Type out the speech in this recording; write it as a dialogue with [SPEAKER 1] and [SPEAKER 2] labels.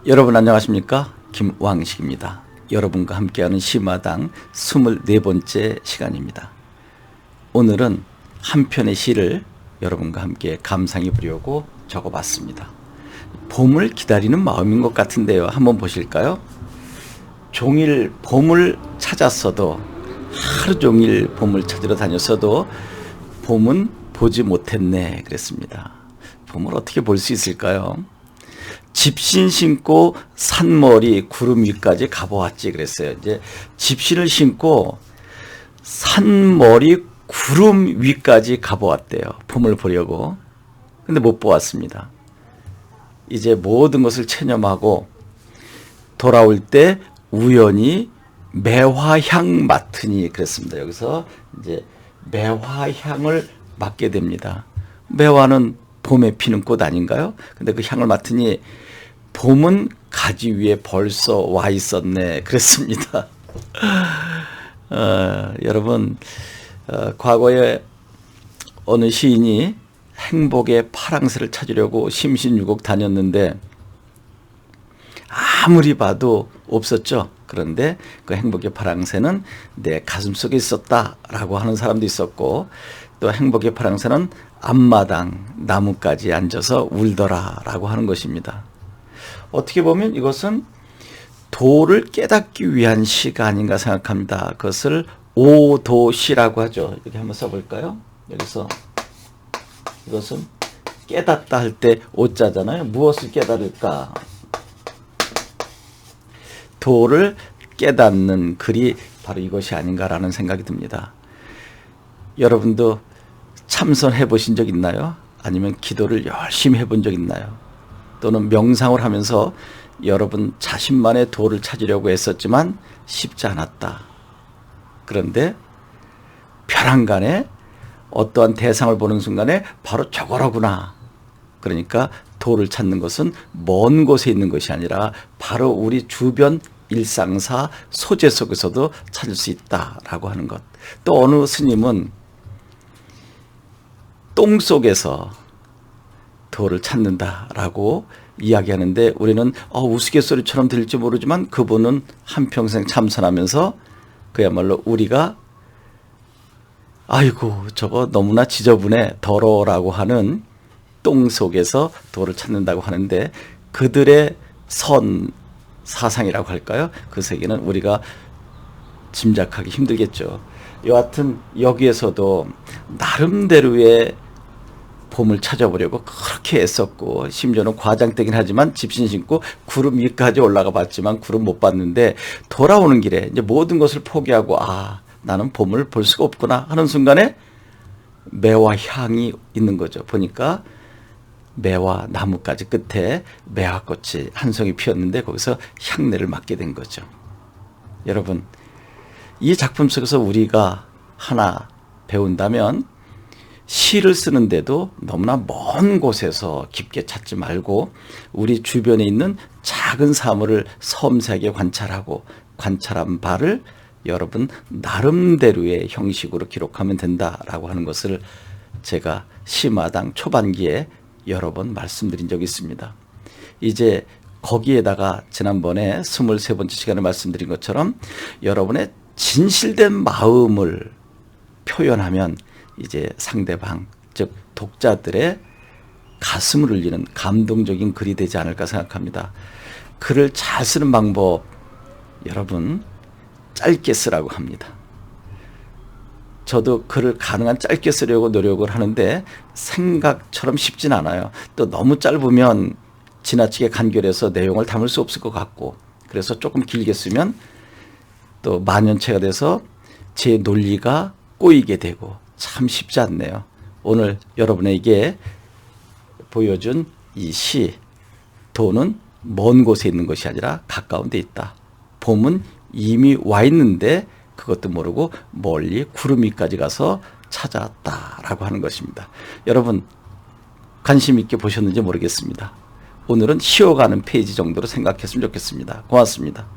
[SPEAKER 1] 여러분 안녕하십니까? 김왕식입니다. 여러분과 함께하는 시마당 24번째 시간입니다. 오늘은 한 편의 시를 여러분과 함께 감상해 보려고 적어봤습니다. 봄을 기다리는 마음인 것 같은데요. 한번 보실까요? 종일 봄을 찾았어도, 하루 종일 봄을 찾으러 다녔어도 봄은 보지 못했네 그랬습니다. 봄을 어떻게 볼 수 있을까요? 집신 신고 산머리 구름 위까지 가보았지 그랬어요. 이제 집신을 신고 산머리 구름 위까지 가보았대요. 봄을 보려고. 근데 못 보았습니다. 이제 모든 것을 체념하고 돌아올 때 우연히 매화향 맡으니 그랬습니다. 여기서 이제 매화향을 맡게 됩니다. 매화는 봄에 피는 꽃 아닌가요? 근데 그 향을 맡으니 봄은 가지 위에 벌써 와 있었네 그랬습니다. 여러분, 과거에 어느 시인이 행복의 파랑새를 찾으려고 심신유곡 다녔는데 아무리 봐도 없었죠. 그런데 그 행복의 파랑새는 내 가슴속에 있었다라고 하는 사람도 있었고, 또 행복의 파랑새는 앞마당 나무까지 앉아서 울더라라고 하는 것입니다. 어떻게 보면 이것은 도를 깨닫기 위한 시가 아닌가 생각합니다. 그것을 오도시라고 하죠. 여기 한번 써볼까요? 여기서 이것은 깨닫다 할 때 오자잖아요. 무엇을 깨달을까? 도를 깨닫는 글이 바로 이것이 아닌가라는 생각이 듭니다. 여러분도 참선해 보신 적 있나요? 아니면 기도를 열심히 해본 적 있나요? 또는 명상을 하면서 여러분 자신만의 도를 찾으려고 했었지만 쉽지 않았다. 그런데 벼랑간에 어떠한 대상을 보는 순간에 바로 저거로구나. 그러니까 도를 찾는 것은 먼 곳에 있는 것이 아니라 바로 우리 주변 일상사 소재 속에서도 찾을 수 있다라고 하는 것. 또 어느 스님은 똥 속에서 도를 찾는다라고 이야기하는데 우리는 우스갯소리처럼 들릴지 모르지만 그분은 한평생 참선하면서 그야말로 우리가 아이고 저거 너무나 지저분해 더러워라고 하는 똥 속에서 도를 찾는다고 하는데 그들의 선 사상이라고 할까요? 그 세계는 우리가 짐작하기 힘들겠죠. 여하튼 여기에서도 나름대로의 봄을 찾아보려고 그렇게 애썼고, 심지어는 과장되긴 하지만 집신 신고 구름 위까지 올라가 봤지만 구름 못 봤는데 돌아오는 길에 이제 모든 것을 포기하고 나는 봄을 볼 수가 없구나 하는 순간에 매화 향이 있는 거죠. 보니까 매화 나무까지 끝에 매화꽃이 한 송이 피었는데 거기서 향내를 맡게 된 거죠. 여러분, 이 작품 속에서 우리가 하나 배운다면 시를 쓰는데도 너무나 먼 곳에서 깊게 찾지 말고 우리 주변에 있는 작은 사물을 섬세하게 관찰하고 관찰한 바를 여러분 나름대로의 형식으로 기록하면 된다라고 하는 것을 제가 시마당 초반기에 여러 번 말씀드린 적이 있습니다. 이제 거기에다가 지난번에 23번째 시간에 말씀드린 것처럼 여러분의 진실된 마음을 표현하면 이제 상대방, 즉 독자들의 가슴을 울리는 감동적인 글이 되지 않을까 생각합니다. 글을 잘 쓰는 방법, 여러분 짧게 쓰라고 합니다. 저도 글을 가능한 짧게 쓰려고 노력을 하는데 생각처럼 쉽진 않아요. 또 너무 짧으면 지나치게 간결해서 내용을 담을 수 없을 것 같고, 그래서 조금 길게 쓰면 또 만연체가 돼서 제 논리가 꼬이게 되고 참 쉽지 않네요. 오늘 여러분에게 보여준 이 시, 도는 먼 곳에 있는 것이 아니라 가까운 데 있다. 봄은 이미 와 있는데 그것도 모르고 멀리 구름 위까지 가서 찾아왔다라고 하는 것입니다. 여러분 관심 있게 보셨는지 모르겠습니다. 오늘은 쉬어가는 페이지 정도로 생각했으면 좋겠습니다. 고맙습니다.